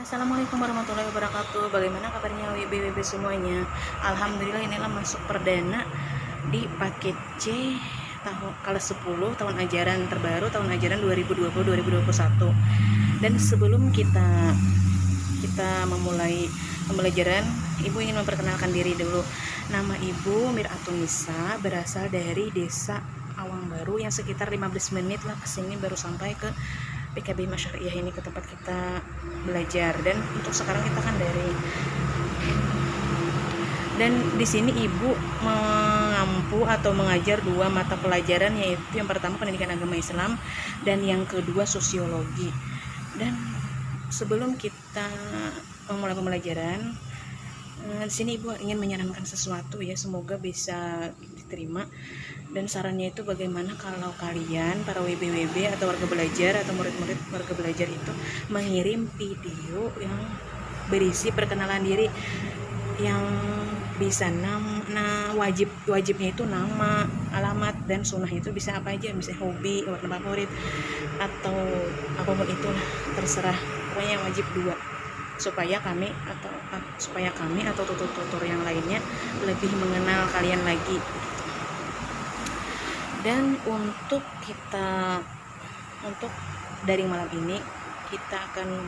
Assalamualaikum warahmatullahi wabarakatuh. Bagaimana kabarnya WB semuanya? Alhamdulillah inilah masuk perdana di paket C tahun kelas 10 tahun ajaran terbaru, tahun ajaran 2020-2021. Dan sebelum kita memulai pembelajaran, Ibu ingin memperkenalkan diri dulu. Nama Ibu Miratunisa, berasal dari desa Awang Baru yang sekitar 15 menit lah kesini baru sampai ke PKB Masyariah ini, ke tempat kita belajar. Dan untuk sekarang kita kan di sini Ibu mengampu atau mengajar dua mata pelajaran, yaitu yang pertama pendidikan agama Islam dan yang kedua sosiologi. Dan sebelum kita memulai pembelajaran, di sini Ibu ingin menyarankan sesuatu ya, semoga bisa diterima. Dan sarannya itu bagaimana kalau kalian para WB atau warga belajar atau murid-murid warga belajar itu mengirim video yang berisi perkenalan diri, yang bisa wajibnya itu nama, alamat, dan sunnah itu bisa apa aja, bisa hobi, warna favorit, atau apapun itulah, terserah. Pokoknya yang wajib dua, supaya kami atau tutor yang lainnya lebih mengenal kalian lagi. Dan untuk dari malam ini kita akan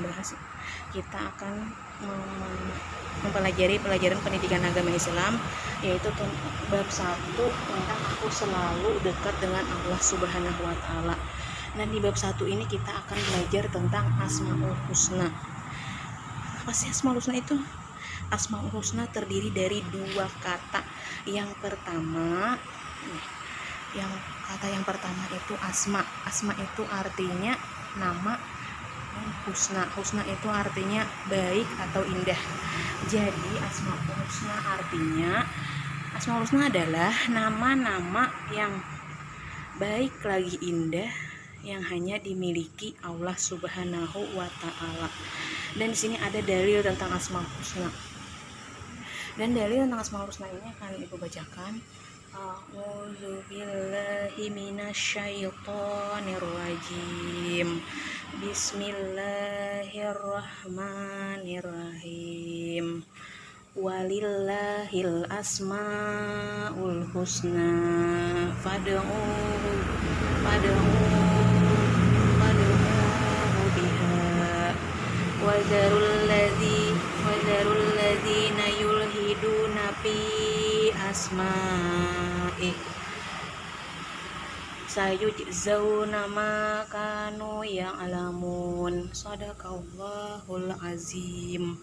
mempelajari pelajaran pendidikan agama Islam, yaitu bab 1 tentang aku selalu dekat dengan Allah Subhanahu wa taala. Dan di bab 1 ini kita akan belajar tentang Asmaul Husna. Apa sih Asmaul Husna itu? Asmaul Husna terdiri dari dua kata. Kata yang pertama itu asma. Asma itu artinya nama, husna itu artinya baik atau indah. Jadi Asmaul Husna adalah nama-nama yang baik lagi indah yang hanya dimiliki Allah Subhanahu wa taala. Dan di sini ada dalil tentang Asmaul Husna. Dan dalil tentang Asmaul Husna ini akan Ibu bacakan. A'udzubillahi minasyaitonirrajim. Bismillahirrahmanirrahim. Walillahil asmaul husna fad'uhu biha wadzarul ladzina yulhiduna fi asma'ih sayujzauna ma kanu ya'lamun. Shadaqallahul azim.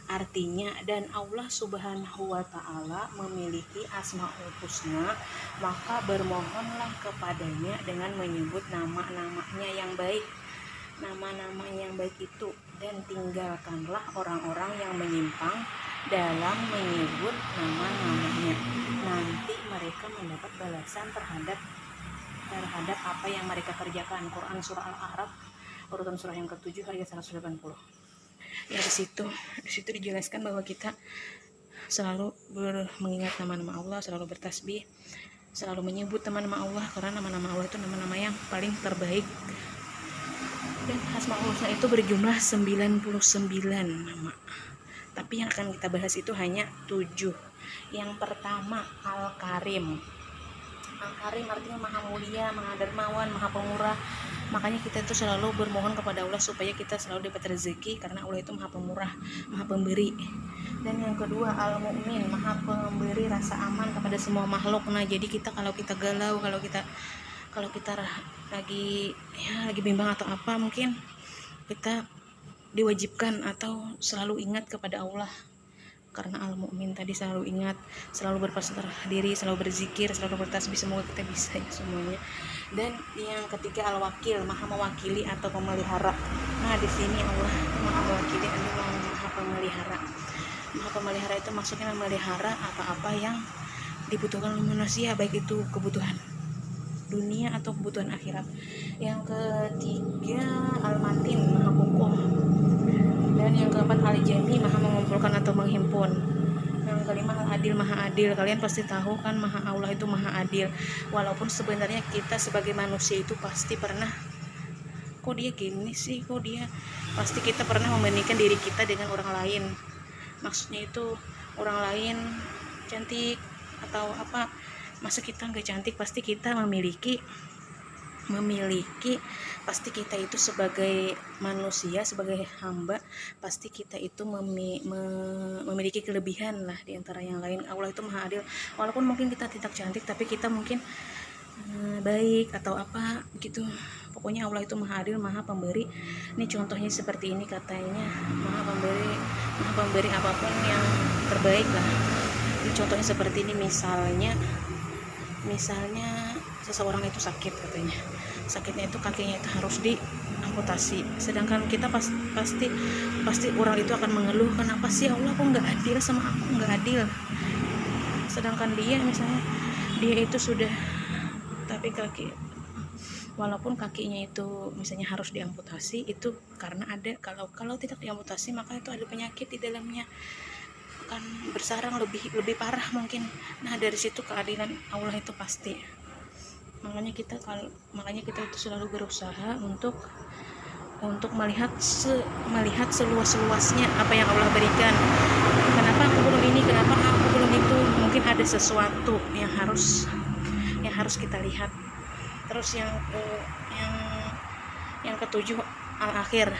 Artinya, dan Allah Subhanahu wa taala memiliki Asmaul Husna, maka bermohonlah kepadanya dengan menyebut nama-namanya yang baik. Nama-namanya yang baik itu, dan tinggalkanlah orang-orang yang menyimpang dalam menyebut nama-namanya. Nanti mereka mendapat balasan terhadap apa yang mereka kerjakan. Quran surah Al-A'raf urutan surah yang ke-7 ayat 180. Ya, di situ dijelaskan bahwa kita selalu mengingat nama-nama Allah, selalu bertasbih, selalu menyebut nama-nama Allah, karena nama-nama Allah itu nama-nama yang paling terbaik. Dan Asmaul Husna itu berjumlah 99 nama. Tapi yang akan kita bahas itu hanya 7. Yang pertama Al-Karim. Al-Karim artinya maha mulia, maha dermawan, maha pemurah. Makanya kita itu selalu bermohon kepada Allah supaya kita selalu dapat rezeki, karena Allah itu maha pemurah, maha pemberi. Dan yang kedua Al-Mu'min, maha pemberi rasa aman kepada semua makhluk. Nah, jadi kita kalau kita galau, kalau kita lagi bimbang atau apa, mungkin kita diwajibkan atau selalu ingat kepada Allah. Karena Al-Mu'min tadi selalu ingat, selalu berpasrah diri, selalu berzikir, selalu bertasbih. Semoga kita bisa ya semuanya. Dan yang ketiga Al-Wakil, maha mewakili atau memelihara. Nah, di sini Allah maha mewakili atau maha pemelihara. Maha pemelihara itu maksudnya memelihara apa-apa yang dibutuhkan oleh manusia, baik itu kebutuhan dunia atau kebutuhan akhirat. Yang ketiga Al-Matin, maha kokoh. Dan yang keempat Al-Jami, maha mengumpulkan atau menghimpun. Yang kelima Al-Adil, maha adil. Kalian pasti tahu kan, Allah itu maha adil. Walaupun sebenarnya kita sebagai manusia itu pasti pernah kok dia gini sih, kok dia, pasti kita pernah membandingkan diri kita dengan orang lain. Maksudnya itu orang lain cantik atau apa, masa kita nggak cantik? Pasti kita memiliki pasti kita itu sebagai manusia, sebagai hamba, pasti kita itu memiliki kelebihan lah di antara yang lain. Allah itu maha adil, walaupun mungkin kita tidak cantik, tapi kita mungkin baik atau apa gitu. Pokoknya Allah itu maha adil, maha pemberi. Ini contohnya seperti ini, katanya maha pemberi apapun yang terbaik lah. Ini contohnya seperti ini, misalnya seseorang itu sakit, katanya sakitnya itu kakinya itu harus diamputasi, sedangkan kita pasti orang itu akan mengeluh, kenapa sih Allah kok nggak adil sama aku, nggak adil. Sedangkan dia misalnya dia itu sudah, tapi walaupun kakinya itu misalnya harus diamputasi, itu karena ada, kalau tidak diamputasi maka itu ada penyakit di dalamnya, akan bersarang lebih parah mungkin. Nah dari situ keadilan Allah itu pasti. Makanya kita itu selalu berusaha untuk melihat seluas-luasnya apa yang Allah berikan. Kenapa aku belum ini, kenapa aku belum itu? Mungkin ada sesuatu yang harus kita lihat. Terus yang ketujuh, al-akhir,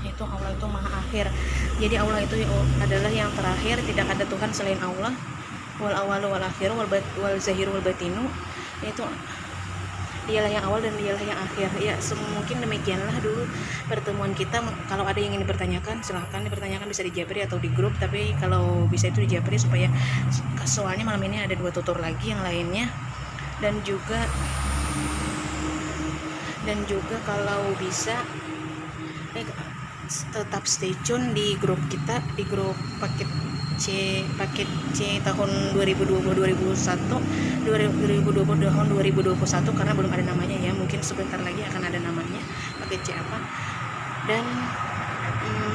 itu Allah itu maha akhir. Jadi Allah itu adalah yang terakhir, tidak ada Tuhan selain Allah. Wal awalu wal akhiru wal zahiru wal batinu, yaitu dialah yang awal dan dialah yang akhir. Ya mungkin demikianlah dulu pertemuan kita. Kalau ada yang ingin dipertanyakan, silahkan dipertanyakan, bisa di Japri atau di grup, tapi kalau bisa itu di Japri, supaya soalnya malam ini ada 2 tutor lagi yang lainnya. Dan juga kalau bisa tetap stay tune di grup kita, di grup paket C tahun 2020 karena belum ada namanya ya, mungkin sebentar lagi akan ada namanya paket C apa. Dan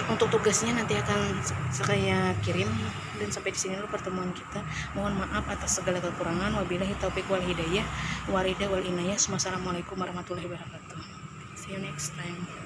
untuk tugasnya nanti akan saya kirim. Dan sampai di sini dulu pertemuan kita. Mohon maaf atas segala kekurangan. Wabillahi taufik wal hidayah, warida wal inayah. Wassalamualaikum warahmatullahi wabarakatuh. See you next time.